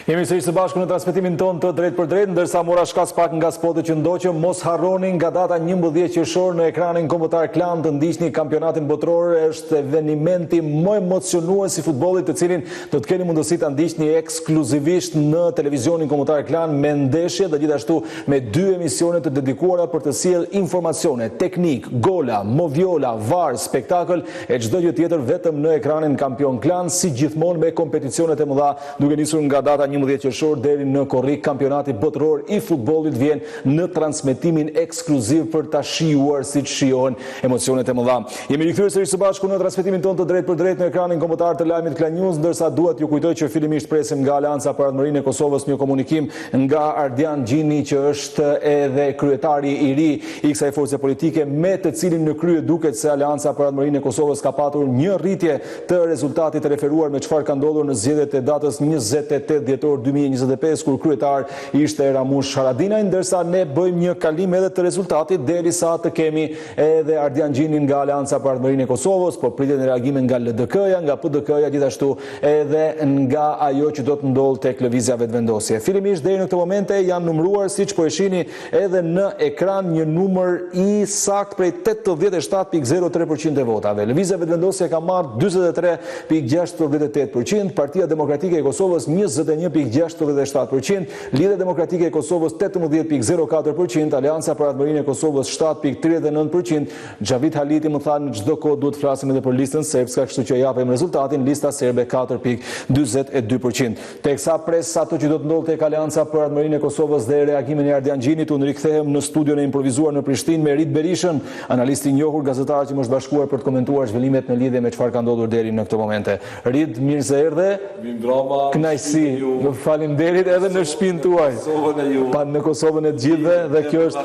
Jemi sërish së bashku në transmetimin ton të drejt për drejt, ndërsa mora shkas pak nga spotet që ndoqëm, mos harroni nga data 11 qershor në ekranin kombëtar Klan të ndiqni kampionatin botror, është evenimenti më emocionues i futbollit të cilin do të keni mundësi ta ndiqni ekskluzivisht në televizionin kombëtar Klan me ndeshje dhe gjithashtu me 2 emisione të dedikuara për të sjellë informacione, teknik, gola, moviola, VAR, spektakël e çdo gjë tjetër vetëm në ekranin Kampion Klan, si gjithmonë me kompeticionet e mëdha, duke nisur nga data 11 qershor deri në korrik kampionati botror i futbollit vjen në transmetimin ekskluziv për ta shijuar siç shijohen emocionet e mëdha. Jemi rikthyer sërish së bashku në transmetimin ton të drejt për drejt në ekranin kombëtar të lajmit Klan News, ndërsa duhet ju kujtoj që fillimisht presim nga Aleanca për Ardhmërinë e Kosovës një komunikim nga Ardian Gjini, që është edhe kryetari i ri i kësaj force politike, me të cilin në krye duket se Aleanca për Ardhmërinë e Kosovës ka patur një rritje të rezultatit të referuar me çfarë ka ndodhur në zgjedhjet e datës 28 dhjetor 2025, kur kryetar ishte Ramush Haradinaj, ndërsa ne bëjmë një kalim edhe të rezultatit derisa të kemi edhe Ardian Gjinin nga Aleanca për Ardhmërinë e Kosovës, po pritet reagime nga LDK-ja, nga PDK-ja, gjithashtu edhe nga ajo që do të ndodhë tek lëvizja vetëvendosje. Fillimisht deri në këtë momente janë numëruar, siç po e shihni edhe në ekran, një numër i sakt prej 87.03% e votave. Lëvizja vetëvendosje ka marrë 43.68%, Partia Demokratike e Kosovës 21.67%, Lidhja Demokratike e Kosovës 18.04%, Aleanca për Ardhmërinë e Kosovës 7.39%, Xhavit Haliti më tha në çdo kohë duhet flasim edhe për listën serbska, kështu që japim rezultatin, lista serbe 4.42%. Teksa pres ato që do të ndodhë tek Aleanca për Ardhmërinë e Kosovës dhe reagimin e Ardian Gjinit, unë rikthehem në studion e improvisuar në Prishtinë me Rit Berishën, analist i njohur, gazetar që më është bashkuar për të komentuar zhvillimet në lidhje me çfarë ka ndodhur deri në këtë momente. Rit, mirë se erdhe. Kënaqësi. Ju faleminderit edhe në shtëpinë tuaj. Pa në Kosovën e të gjithëve, dhe kjo është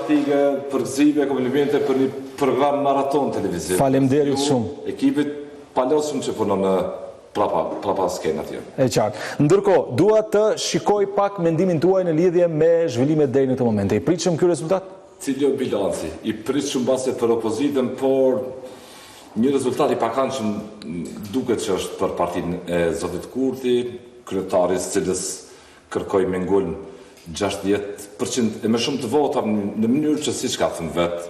përgëzime, komplimente për një program maraton televiziv. Faleminderit shumë. Ekipit palosëm që punon në prapa skenat atje. E qartë. Ndërkohë, dua të shikoj pak mendimin tuaj në lidhje me zhvillimet deri në këtë moment. I pritshëm ky rezultat? Cili është bilanci? I pritshëm mbase për opozitën, por një rezultat i pakëndshëm duket që është për partinë e Zotit Kurti, kryetaris cilës kërkoj me ngull 60% e më shumë të vota në mënyrë që siç ka thënë vetë,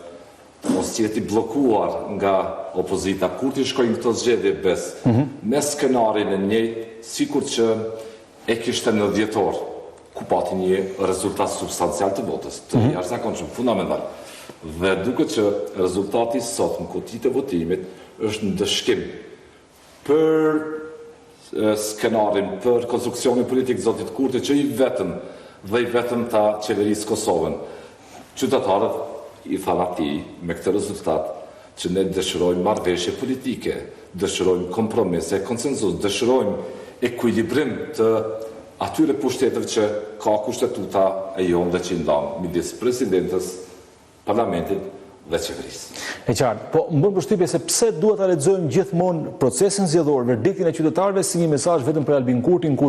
mos jeti bllokuar nga opozita. Kurti shkoi në këtë zgjedhje bes me skenarin e njëjtë, sikur që e kishte në dhjetor, ku pati një rezultat substancial të votës, të jashtëzakonshëm, fundamental. Dhe duket që rezultati sot në kutit e votimit është në dëshkim për skenarin, për konstruksionin politik Zotit Kurti, që i vetëm ta qeverisë Kosovën. Qytetarët i thanë atij me këtë rezultat që ne dëshirojmë marrëveshje politike, dëshirojmë kompromise, konsensus, dëshirojmë ekuilibrim të atyre pushteteve që ka kushtetuta e jonë dhe që i ndanë midis presidentës, parlamentit dhe qeverisë. E qartë, po më bën përshtypje se pse duhet ta lexojmë gjithmonë procesin zgjedhor, verdiktin e qytetarëve si një mesazh vetëm për Albin Kurtin, Jo,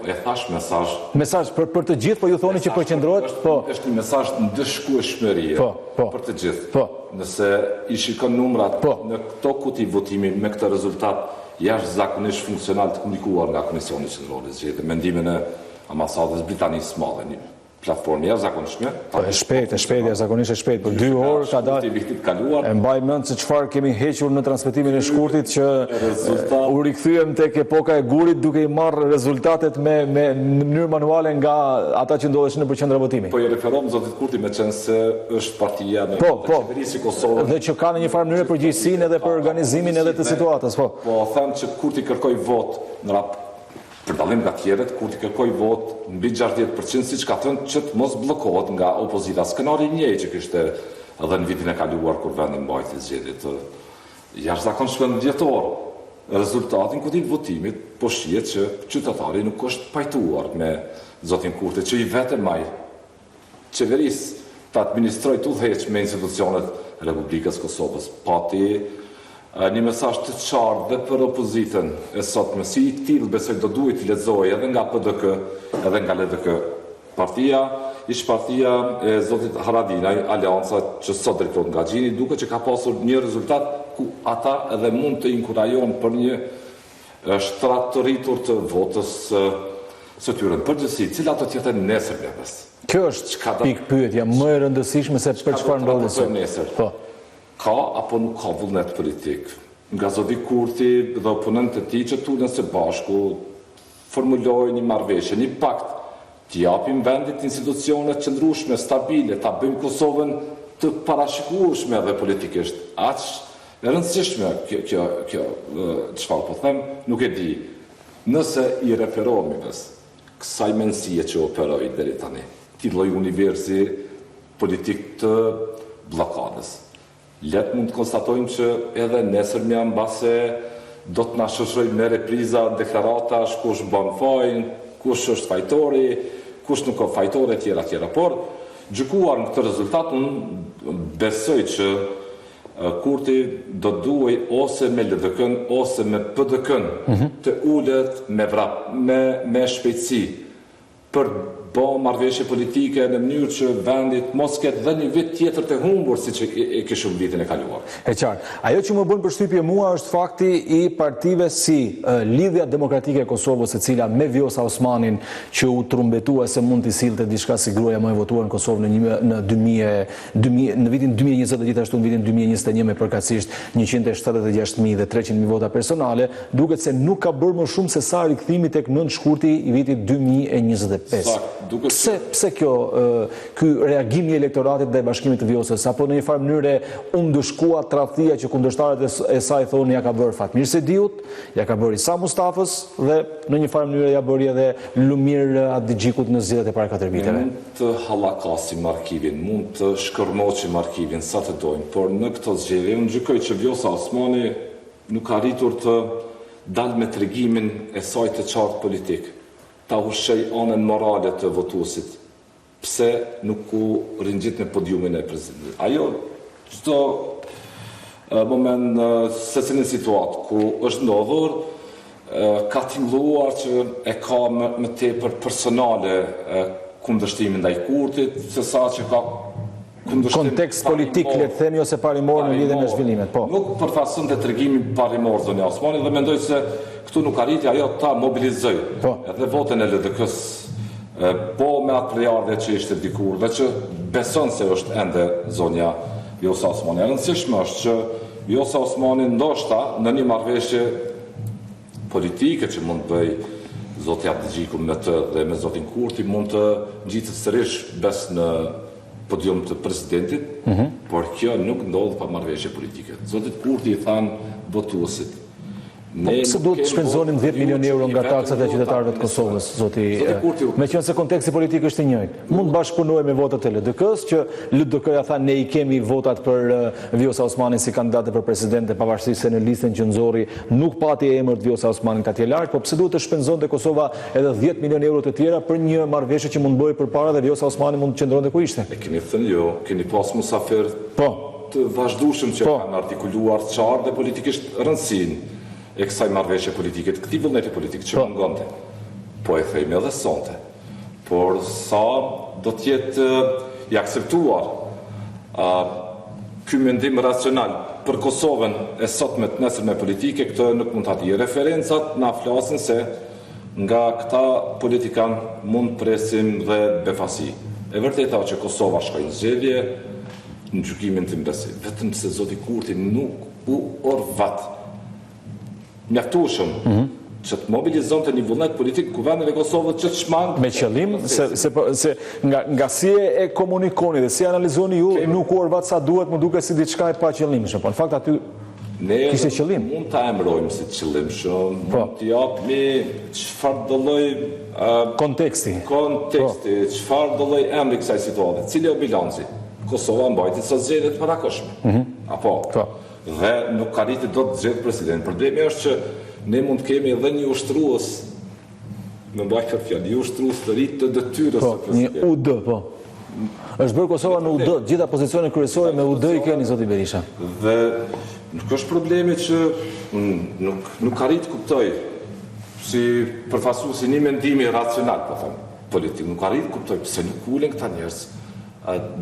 e thash mesazh. Mesazh për të gjithë, po ju thoni që përqendrohet, po. Është një mesazh ndëshkueshmërie për të gjithë. Po. Nëse i shikon numrat në këto kuti votimi me këtë rezultat jashtëzakonisht funksional të komunikuar nga Komisioni Qendror i Zgjedhjeve, mendimin e ambasadës britanisë së madhe, platformë jashtëzakonishme. E shpejt, jashtëzakonisht e shpejt. Për 2 orë ka dalë. E mbaj mend se çfarë kemi hequr në transmetimin e shkurtit, që u rikthyem tek epoka e gurit duke i marrë rezultatet në mënyrë manuale nga ata që ndodheshin në qendra votimi. Po i referohem Zotit Kurti me qenë se është partia në qeverisë e Kosovës. Dhe që ka në një farë mënyrë përgjegjësinë edhe për organizimin edhe të situatës, po. Po them që Kurti kërkoi vot në për dallim nga tjerët, Kurti kërkoi vot mbi 60%, siç ka thënë, që të mos bllokohet nga opozita. Skenari i njëjtë që kishte edhe në vitin e kaluar kur vendi mbajti zgjedhjet jashtëzakonshëm dhjetor. Rezultati në kutit votimit po shihet që qytetari nuk është pajtuar me Zotin Kurti, që i vetëm ai qeverisë të administrojë të udhëheq me institucionet e Republikës Kosovës. Pati një mesazh të qartë dhe për opozitën e sotme, si i tillë besoj do duhet të lexojë edhe nga PDK edhe nga LDK. Partia e Zotit Haradinaj, Aleanca që sot drejtohet nga Gjini, duket që ka pasur një rezultat ku ata edhe mund të inkurajon për një shtrat të rritur të votës së tyre në përgjithësi, cilat do t'jetë nesër bebes. Kjo është pikë pyetja më e rëndësishme se për çfarë ndodhi sot. Po. Ka apo nuk ka vullnet politik? Nga Zoti Kurti dhe oponentët e tij që tulen së bashku formulojnë një marrëveshje, një pakt, t'i japim vendit institucione qëndrueshme, stabile, ta bëjmë Kosovën të parashikueshme edhe politikisht. Aq e rëndësishme kjo çfarë po them, nuk e di. Nëse i referohemi kësaj mendësie që operoi deri tani, ti lloj universi politik të bllokadës. Letë mund të konstatojmë që edhe nesër mja mbase do të na shoqërojë me repriza deklaratash, kush bën fajin, kush është fajtori, kush nuk ka fajtore, tjera. Por, gjykuar në këtë rezultat, unë besoj që Kurti do duhej ose me LDK-n ose me PDK-n të ulet me shpejtësi për bo marrëveshje politike në mënyrë që vendit mos ketë dhe një vit tjetër të humbur si që e kishëm vitin e kaluar. E qartë. Ajo që më bën përshtypje mua është fakti i partive si Lidhja Demokratike e Kosovës, e cila me Vjosa Osmanin që u trumbetua se mund t'i sillte diçka si gruaja më e votuar në Kosovë në vitin 2020 dhe gjithashtu në vitin 2021 me përkatësisht 176.000 dhe 300.000 vota personale, duket se nuk ka bërë më shumë se sa rikthimi tek nënt shkurti i vitit 2025. Pse ky reagim i elektoratit dhe bashkimit të Vjosës, apo në një farë mënyre u ndëshkua tradhtia që kundërshtarët e saj thonë ja ka bërë Fatmir Sediut, ja ka bërë Isa Mustafës dhe në një farë mënyre ja bëri edhe Lumir Adigjiku në zgjedhjet e para 4 viteve. Mund të hallakasim arkivin, mund të shkërmoqim arkivin sa të dojnë, por në këto zgjedhje unë gjykoj që Vjosa Osmani nuk ka arritur të dalë me tregimin e saj të qartë politik. Ta ushqej anën morale të votuesit, pse nuk u ringjit në podiumin e presidentit. Ajo, çdo moment, se cilin situatë ku është ndodhur, ka tingëlluar që e ka më tepër personale kundërshtimin ndaj Kurtit, se sa që ka kundërshtim kontekst politik, le të themi, ose parimor në lidhje me zhvillimet. Po. Nuk përfaqëson të tregimin parimor zonja Osmani dhe mendoj se këtu nuk arriti ajo ta mobilizoj. Edhe votën e LDK-s, po me atë prejardhje që ishte dikur dhe që beson se është ende zonja Vjosa Osmani. E rëndësishme është që Vjosa Osmani ndoshta në një marrëveshje politike që mund të bëj zoti Adigjiku me të dhe me zotin Kurti, mund të ngjitet sërish bes në podium të presidentit, por kjo nuk ndodh pa marrëveshje politike. Zotit Kurti i thanë votuesit. Pse duhet të shpenzonin 10 milion euro nga taksat e qytetarëve të Kosovës, zoti, me qenë se konteksti politik është i njëjtë. Mund të bashkëpunojë me votat e LDK-s, që LDK-ja tha ne i kemi votat për Vjosa Osmanin si kandidate për presidente, pavarësisht se në listën që nxorri nuk pati emër të Vjosa Osmanin atje lart, po pse duhet të shpenzonte Kosova edhe 10 milion euro të tjera për një marrëveshje që mund bëjë përpara dhe Vjosa Osmani mund të qëndronte ku ishte? E keni thënë jo, keni pas musafir të vazhdueshëm që kanë artikuluar qartë dhe politikisht rëndësinë e kësaj marrëveshje politike, këtij vullneti politik që mungonte. Po e thejmë edhe sonte. Por sa do të jetë i akseptuar ky mendim racional për Kosovën e sotme të nesërme politike, këtë nuk mund të ati. Referencat na flasin se nga këta politikan mund presim dhe befasi. E vërteta që Kosova shkoi në zgjedhje, në gjykimin tim besoj, vetëm se zoti Kurti nuk u orvat mjaftueshëm që të mobilizonte një vullnet politik kuvendin e Kosovës që të shmang me qëllim se nga si e komunikoni dhe si analizoni ju nuk u orvat sa duhet, më duket si diçka e pa qëllimshme, po në fakt aty kishte qëllim. Ne mund ta emërojmë si qëllimshëm, mund t'i japmi çfarë do lloj konteksti, çfarë do lloj emri kësaj situate, cili është bilanci. Kosova mbajti sa zgjedhjet të parakohshme. Apo dhe nuk ka arritur dot të zgjedhë president. Problemi është që ne mund të kemi edhe një ushtrues, më mbaj këtë fjalë, një ushtrues të ri të detyrës së presidentit. Një UD, po. Është bërë Kosova në UD, gjitha pozicionet kryesore me UD i keni zoti Berisha. Dhe nuk është problemi që nuk arrit kuptoj si përfaqësuesi një mendimi racional, po them, politik, nuk arrit kuptoj pse nuk ulen këta njerëz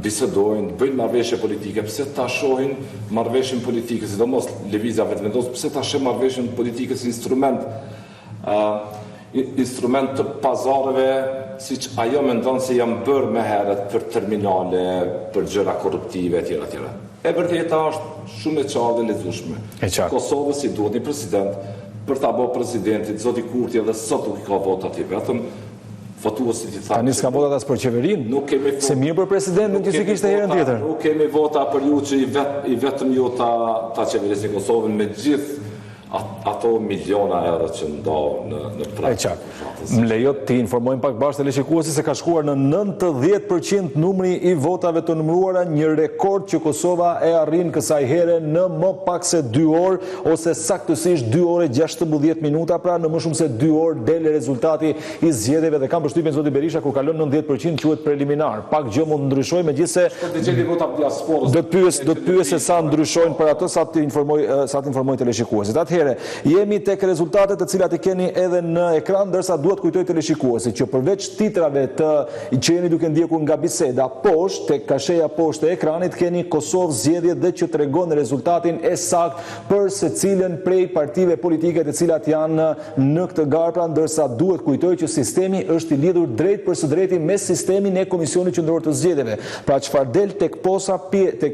bisedojnë, bëjnë marrëveshje politike, pse ta shohin marrëveshjen politike, sidomos lëvizja vetëvendos, pse ta shohin marrëveshjen politike si instrument instrument të pazareve, siç ajo mendon se janë bërë më herët për terminale, për gjëra korruptive etj. etj. E vërteta është shumë e qartë dhe lexueshme. Kosovës i duhet një president për ta bërë presidentit zoti Kurti edhe sot nuk ka votat i vetëm. Votuesit i thanë. Tani s'ka votat as për qeverinë. Se mirë për presidentin që si kishte herën tjetër. Nuk kemi vota për ju që i vetëm ju ta qeverisni Kosovën me gjithë ato miliona euro që ndonë në praktikë. Më lejot të informojmë pak bashkë teleshikuesi se ka shkuar në 90% numri i votave të numëruara, një rekord që Kosova e arrin kësaj here në më pak se 2 orë, ose saktësisht 2 orë 16 minuta, pra në më shumë se 2 orë dele rezultati i zgjedhjeve dhe kam përshtypjen zoti Berisha kur kalon 90% quhet preliminar. Pak gjë mund ndryshojë megjithse do të pyes se sa ndryshojnë për ato sa të informoj teleshikuesit. Jemi tek rezultatet të cilat i keni edhe në ekran, ndërsa duhet kujtoj teleshikuesit që përveç titrave që jeni duke ndjekur nga biseda, poshtë, tek kasheja poshtë e ekranit, keni Kosovë zgjedhje dhe që tregon rezultatin e sakt për secilën prej partive politike të cilat janë në këtë garë, ndërsa duhet kujtoj që sistemi është i lidhur drejt për së drejti me sistemin e Komisionit Qendror të Zgjedhjeve. Pra çfarë del tek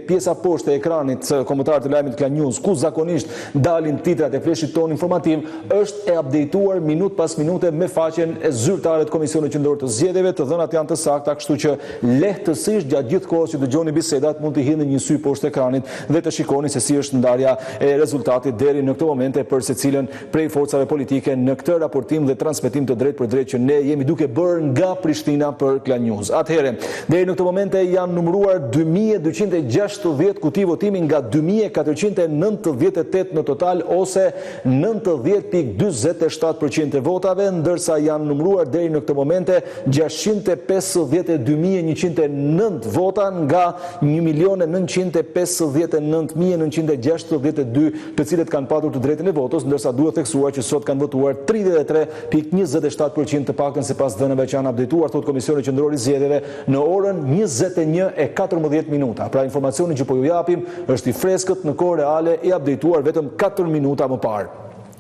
pjesa poshtë e ekranit kombëtar të lajmit Klan News, ku zakonisht dalin titrat e fleshit ton informativ, është e updateuar minut pas minute me faqen e zyrtarët Komisionit Qendror të Zgjedhjeve, të dhënat janë të sakta, kështu që lehtësisht gjatë gjithë kohës që dëgjoni bisedat mund të hidhni një sy poshtë ekranit dhe të shikoni se si është ndarja e rezultatit deri në këtë momente për secilën prej forcave politike në këtë raportim dhe transmetim të drejt për drejt që ne jemi duke bërë nga Prishtina për Klan News. Atëherë, deri në këtë momente janë numëruar 2260 kuti votimi nga 2498 në total, ose 90.47% e votave, ndërsa janë numëruar deri në këtë momente 652.109 vota nga 1.959.962 të cilët kanë patur të drejtën e votës, ndërsa duhet theksuar që sot kanë votuar 33.27% të paktën sipas dhënave që janë updateuar, thot Komisioni Qendror i Zgjedhjeve në orën 21:14 minuta. Pra informacioni që po ju japim është i freskët, në kohë reale, i updateuar vetëm 4 minuta më parë.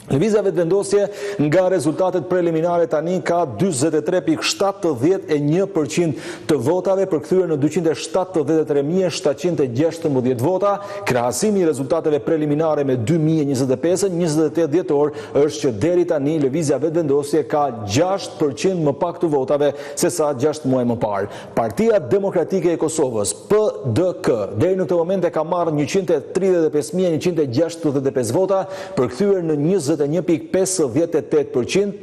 Lëvizja vetëvendosje nga rezultatet preliminare tani ka 43.71% të votave përkthyer në 273.716 vota. Krahasimi i rezultateve preliminare me 2025, 28 dhjetor, është që deri tani lëvizja vetëvendosje ka 6% më pak të votave se sa 6 muaj më parë. Partia Demokratike e Kosovës, PDK, deri në këtë moment ka marrë 135.165 vota, përkthyer në 21.58%,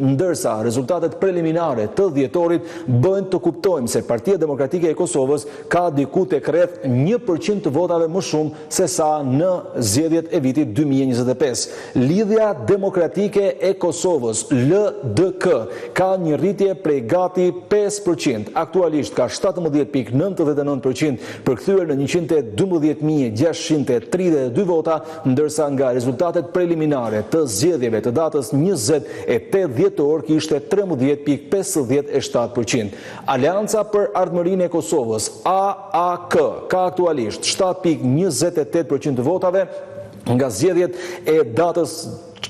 ndërsa rezultatet preliminare të dhjetorit bëjnë të kuptojmë se Partia Demokratike e Kosovës ka diku tek rreth 1% të votave më shumë se sa në zgjedhjet e vitit 2025. Lidhja Demokratike e Kosovës, LDK, ka një rritje prej gati 5%, aktualisht ka 17.99%, përkthyer në 112.632 vota, ndërsa nga rezultatet preliminare të zgjedhjeve të datës 28 dhjetor kishte 13.57%. Aleanca për Ardhmërinë e Kosovës, AAK, ka aktualisht 7.28% të votave nga zgjedhjet e datës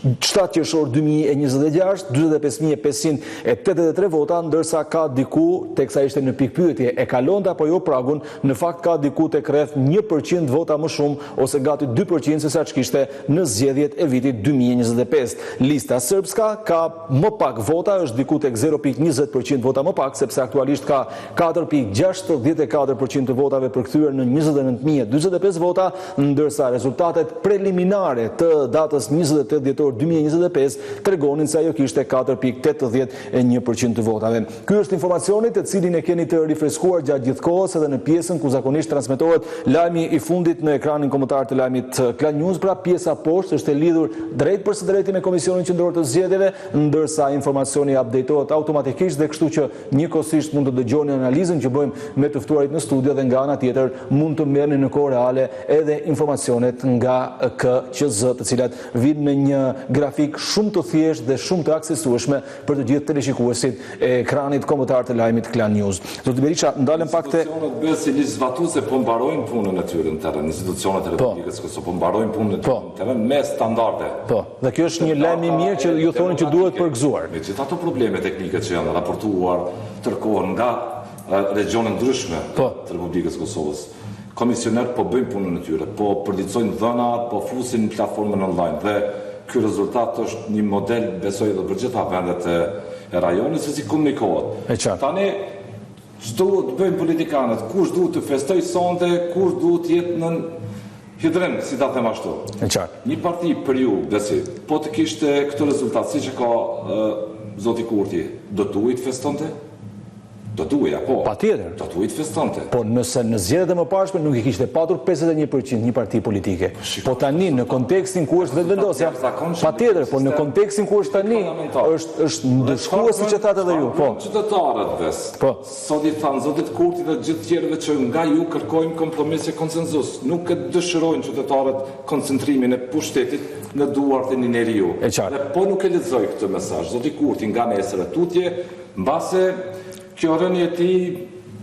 7 qershor 2026, 45.583 vota, ndërsa ka diku, teksa ishte në pikpyetje, e kalonte apo jo pragun, në fakt ka diku tek rreth 1% vota më shumë, ose gati 2% se sa ç'kishte në zgjedhjet e vitit 2025. Lista Srpska ka më pak vota, është diku tek 0.20% vota më pak, sepse aktualisht ka 4.64% të votave përkthyer në 29.045 vota, ndërsa rezultatet preliminare të datës 28 dhjetor 2025 tregonin se ajo kishte 4.81% të votave. Ky është informacioni të cilin e keni të rifreskuar gjatë gjithë kohës edhe në pjesën ku zakonisht transmetohet lajmi i fundit në ekranin kombëtar të lajmit Klan News, pra pjesa poshtë është e lidhur drejt për së drejti me Komisionin Qendror të Zgjedhjeve, ndërsa informacioni updatohet automatikisht dhe kështu që njëkohësisht mund të dëgjoni analizën që bëjmë me të ftuarit në studio dhe nga ana tjetër mund të merrni në kohë reale edhe informacionet nga KQZ, të cilat vijnë në një grafik shumë të thjeshtë dhe shumë të aksesueshme për të gjithë teleshikuesit e ekranit kombëtar të lajmit Klan News. Zoti Berisha, ndalem pak te institucionet bësi ligjvatuese po mbarojnë punën e tyre në terren, institucionet e Republikës së Kosovës po mbarojnë punën e tyre në terren me standarde. Po, dhe kjo është një lajm i mirë që ju thonin që duhet përgëzuar. Me gjithë ato probleme teknike që janë raportuar tërkohën nga regione ndryshme të Republikës së Kosovës. Komisionerët po bëjnë punën e tyre, po përditësojnë dhënat, po fusin platformën online dhe ky rezultat është një model besoj edhe për gjitha vendet e rajonit se si komunikohet. Tani çdo të bëjnë politikanët, kush duhet të festojë sonte, kush duhet të jetë në hidrim, si ta them ashtu. Një parti për ju, besi, po të kishte këtë rezultat siç e ka zoti Kurti, do duhet të festonte? Do duhet, apo? Patjetër. Do duhet të festonte. Po nëse në zgjedhjet e mëparshme nuk i kishte patur 51% një parti politike. Po tani në kontekstin ku është vetëvendosja, patjetër, po në kontekstin ku është tani, është ndëshkuese që thatë edhe ju. Po. Qytetarët ves. Po. Sot i thanë zotit Kurti dhe gjithë tjerëve që nga ju kërkojmë kompromis e konsenzus. Nuk e dëshirojnë qytetarët koncentrimin e pushtetit në duart e një njeriu. Dhe po nuk e lexoj këtë mesazh. Zoti Kurti nga nesër e tutje, mbase kjo rënje ti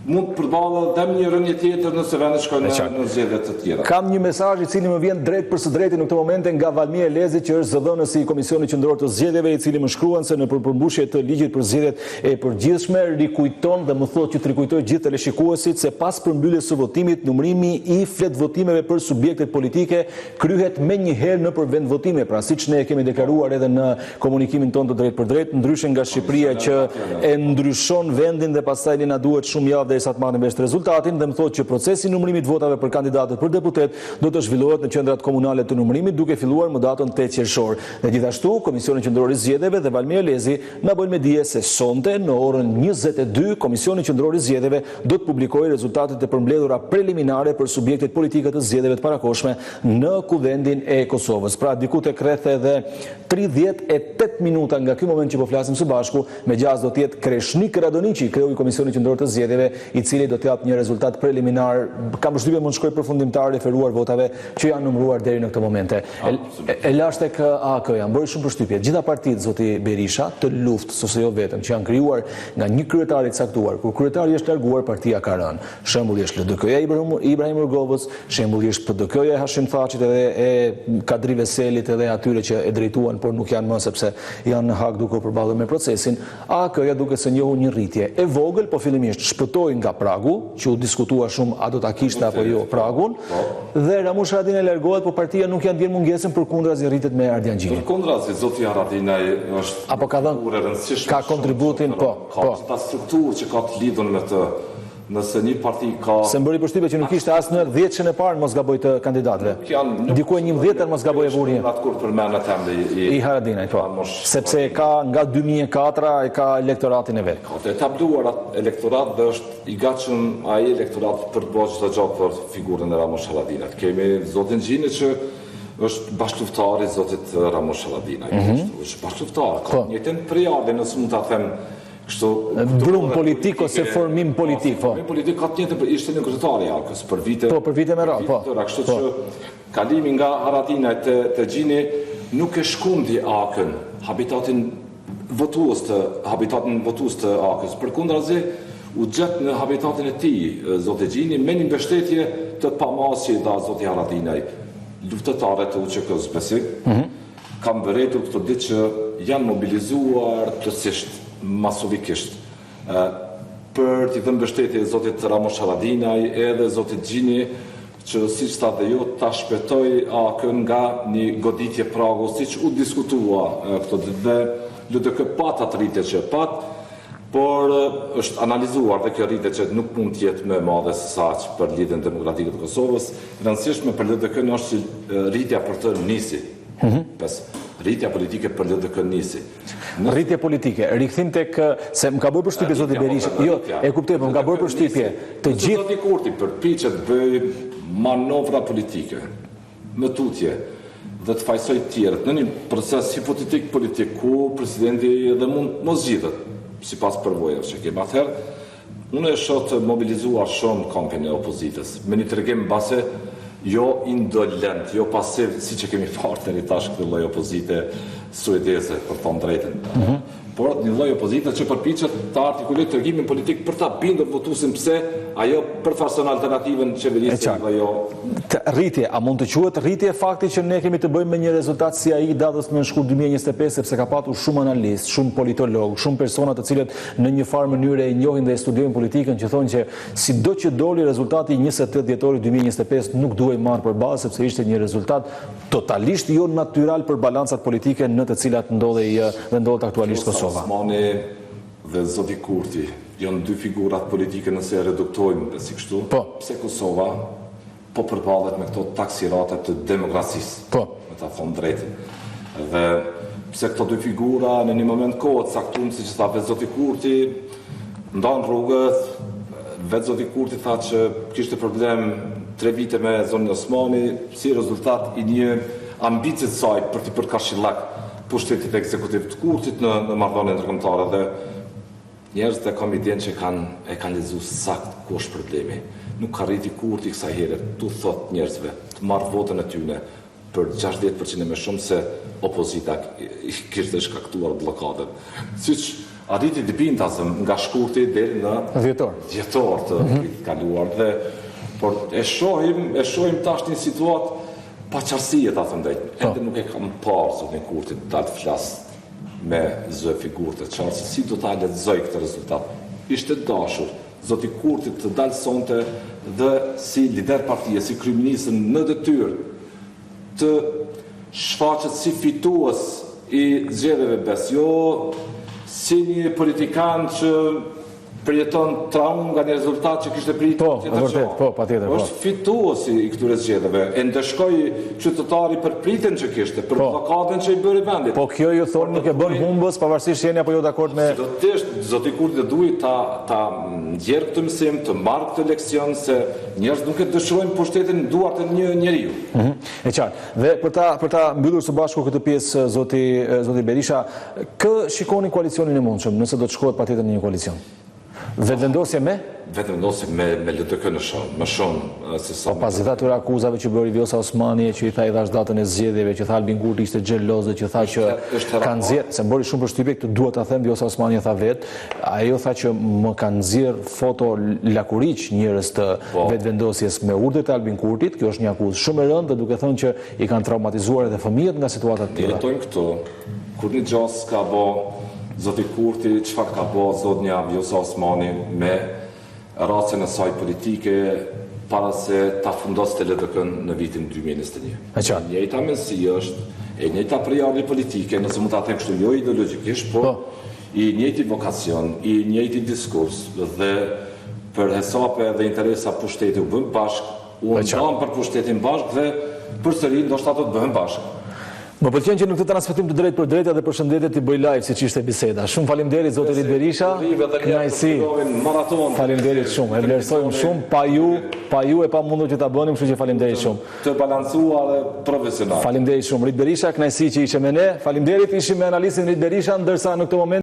mund të përballë dhe një rënje tjetër nëse vendet shkojnë në zgjedhje të tjera. Kam një mesazh i cili më vjen drejt për së drejti në këtë moment nga Valmir Elezi, që është zëdhënësi i Komisionit Qendror të Zgjedhjeve, i cili më shkruan se në përmbushje të ligjit për zgjedhjet e përgjithshme rikujton dhe më thotë që të rikujtoj gjithë teleshikuesit se pas përmbylljes së votimit, numërimi i flet votimeve për subjektet politike kryhet menjëherë nëpër vendvotime, pra siç ne e kemi deklaruar edhe në komunikimin tonë të drejt për drejt, ndryshe nga Shqipëria që e ndryshon vendin dhe pastaj na duhet shumë javë derisa të marrin vesh rezultatin, dhe më thotë që procesi i numërimit votave për kandidatët për deputet do të zhvillohet në qendrat komunale të numërimit duke filluar më datën 8 qershor. Dhe gjithashtu Komisioni Qendror i Zgjedhjeve dhe Valmir Elezi na bën me dije se sonte në orën 22 Komisioni Qendror i Zgjedhjeve do të publikojë rezultatet e përmbledhura preliminare për subjektet politike të zgjedhjeve të parakohshme në kuvendin e Kosovës. Pra diku tek rreth edhe 38 minuta nga ky moment që po flasim së bashku, me gjas do të jetë Kreshnik Radoniqi, kreu i Komisionit Qendror të Zgjedhjeve, i cili do të jap një rezultat preliminar, kam përshtypjen mund të shkojë përfundimtar referuar votave që janë numëruar deri në këtë momente. E lash tek AK-ja, më bëri shumë përshtypje. Gjitha partitë, zoti Berisha, të luftës ose jo vetëm, që janë krijuar nga një kryetar i caktuar, kur kryetari është larguar, partia ka rënë. Shembulli është LDK-ja Ibrahim Rgovës, shembulli është PDK-ja e Hashim Thaçit edhe e Kadri Veselit edhe atyre që e drejtuan, por nuk janë më sepse janë në hak duke u përballur me procesin. AK-ja duket se njohu një rritje e vogël, po fillimisht shpëtoi nga pragu, që u diskutua shumë a do ta kishte apo jo pragun, dhe Ramush Haradinaj largohet, po partia nuk janë ndjer mungesën përkundrazi rritet me Ardian Gjini. Përkundrazi zoti Haradinaj është apo ka dhënë ka kontributin, po. Ta strukturë që ka të lidhur me të. Nëse një parti ka... Se më bëri përshtypje që nuk ishte asë në 10 në parë mos gaboj të kandidatëve. Dikuj 11 mos gaboj e burje. Kur përmenet emri i Haradinaj, po. Sepse ka nga 2004 e ka elektoratin e vetë. Ka të etabluar elektorat dhe është i gatshëm ai elektorat për të bërë çdo gjë për figurën e Ramush Haradinajt. Kemi zotin Gjini që është bashkëluftari i zotit Ramush Haradinajt. Është bashkëluftar. Ka njëjtën periudhë, nëse mund ta them brum politik ose formim politik, po. Formim politik ka të njëjtën, ishte një kryetari i AK-s për vite. Po, për vite me radhë, po. Kështu që kalimi nga Haradinaj te Gjini nuk e shkundi AK-n, habitatin votues të AK-s. Përkundrazi u gjet në habitatin e tij zoti Gjini me një mbështetje të pamasje nga zoti Haradinaj. Luftetarët e UÇK-s besim kanë vërejtur këtë ditë që janë mobilizuar plotësisht masovikisht për t'i dhënë mbështetje zotit Ramush Haradinaj edhe zotit Gjini që siç tha dhe ju ta shpëtoi AK-n nga një goditje pragu siç u diskutua këtë ditë dhe LDK pat atë rritje që pat, por është analizuar dhe kjo rritje që nuk mund të jetë më e madhe se sa për lidhjen demokratike të Kosovës. Rëndësishme për LDK-n është rritja për të nisi. Rritja politike për LDK nisi. Rritje politike, rikthim tek se më ka bërë përshtypje zoti Berisha. Jo, e kuptoj, po më ka bërë përshtypje të gjithë. Zoti Kurti përpiqet bëj manovra politike në tutje dhe të fajsoj të tjerët në një proces hipotetik politik ku presidenti edhe mund mos zgjidhet sipas përvojave që kemi. Atëherë unë e shoh të mobilizuar shumë kampin e opozitës me një tregim mbase jo indolent, jo pasiv, si që kemi parë të rritash këtë lloj opozite suedeze, për thonë drejtën. Por një lloj opozite që përpiqet të artikulojë tërhimin politik për ta bindur votuesin pse ajo përfarson alternativën qeverisë dhe jo. Rritje, a mund të quhet rritje fakti që ne kemi të bëjmë me një rezultat si ai datës në shkurt 2025, sepse ka patur shumë analistë, shumë politologë, shumë persona të cilët në një farë mënyrë e njohin dhe e studiojnë politikën, që thonë që sido që doli rezultati 28 dhjetorit 2025 nuk duhej marrë për bazë, sepse ishte një rezultat totalisht jo natyral për balancat politike në të cilat ndodhet aktualisht Kosova. Osmani dhe zoti Kurti janë dy figurat politike nëse e reduktojmë si kështu. Pse Kosova po përballet me këto taksirate të demokracisë, me ta thonë drejtën. Dhe pse këto dy figura në një moment kohë të caktuar, siç tha vetë zoti Kurti, ndan rrugët, vetë zoti Kurti tha që kishte problem 3 vite me zonën Osmani, si rezultat i një ambicie të saj për të përkashillak pushtetit ekzekutiv të Kurtit në marrëdhënie ndërkombëtare dhe njerëzit e kam idenë që e kanë lexuar sakt ku është problemi. Nuk ka rriti Kurti kësaj here tu thot njerëzve të marrë votën e tyre për 60% më shumë se opozita kishte shkaktuar bllokadën. Siç arriti të bindasëm nga shkurti deri në dhjetor të kaluar dhe por e shohim tash një situatë paqarësie, ta them drejt. Ende nuk e kam parë zotin Kurti dalë të flas me zë figurë të qartë se si do ta lexoj këtë rezultat. Ishte dashur zoti Kurti të dalë sonte dhe si lider partie, si kryeminist në detyrë të shfaqet si fitues i zgjedhjeve bes, jo si një politikan që përjeton traum nga një rezultat që kishte pritur patjetër. Është fituesi i këtyre zgjedhjeve. E ndeshkoi qytetari për pritjen që kishte, për bllokadën që i bëri vendit. Po kjo ju thonë nuk e bën humbës, pavarësisht jeni apo jo dakord me. Zoti Kurti duhet ta nxjerrë këtë mësim, të marrë këtë leksion se njerëz nuk e dëshirojnë pushtetin në duart e një njeriu. E qartë. Dhe për ta mbyllur së bashku këtë pjesë zoti Berisha, kë shikoni koalicionin e mundshëm, nëse do të shkohet patjetër në një koalicion? Vetëvendosje me? Vetëvendosje me LDK më shumë se sa. Pas atyre akuzave që bëri Vjosa Osmani, që i tha i dhash datën e zgjedhjeve, që tha Albin Kurti ishte xheloz, që tha që kanë nxjerr, se bëri shumë përshtypje këtë duhet ta them, Vjosa Osmani e tha vet, ajo tha që më kanë nxjerr foto lakuriq njerëz të vetëvendosjes me urdhët e Albin Kurtit, kjo është një akuzë shumë e rëndë, duke thënë që i kanë traumatizuar edhe fëmijët nga situata të tilla. Jetojmë këtu, kur një gjas ka bë zoti Kurti, çfarë ka bë zotnia Vjosa Osmani me racën e saj politike para se ta fundoste LDK-n në vitin 2021. Njëjta mendësi është, e njëjta përjarje politike, nëse mund ta them kështu, jo ideologjikisht, por i njëjti vokacion, i njëjti diskurs dhe për hesape dhe interesa pushtetit u bën bashkë, u ndam për pushtetin bashkë dhe përsëri ndoshta do të bëhen bashkë. Më pëlqen që në këtë transmetim të drejtë për drejtë dhe përshëndetje të bëj live siç ishte biseda. Shumë faleminderit zoti Rit Berisha. Kënaqësi. Faleminderit shumë. E vlerësojmë shumë, pa ju e pamundur që ta bënim, kështu që faleminderit shumë. Të balancuar dhe profesional. Faleminderit shumë Rit Berisha, kënaqësi që ishe me ne. Faleminderit, ishim me analistin Rit Berisha, ndërsa në këtë moment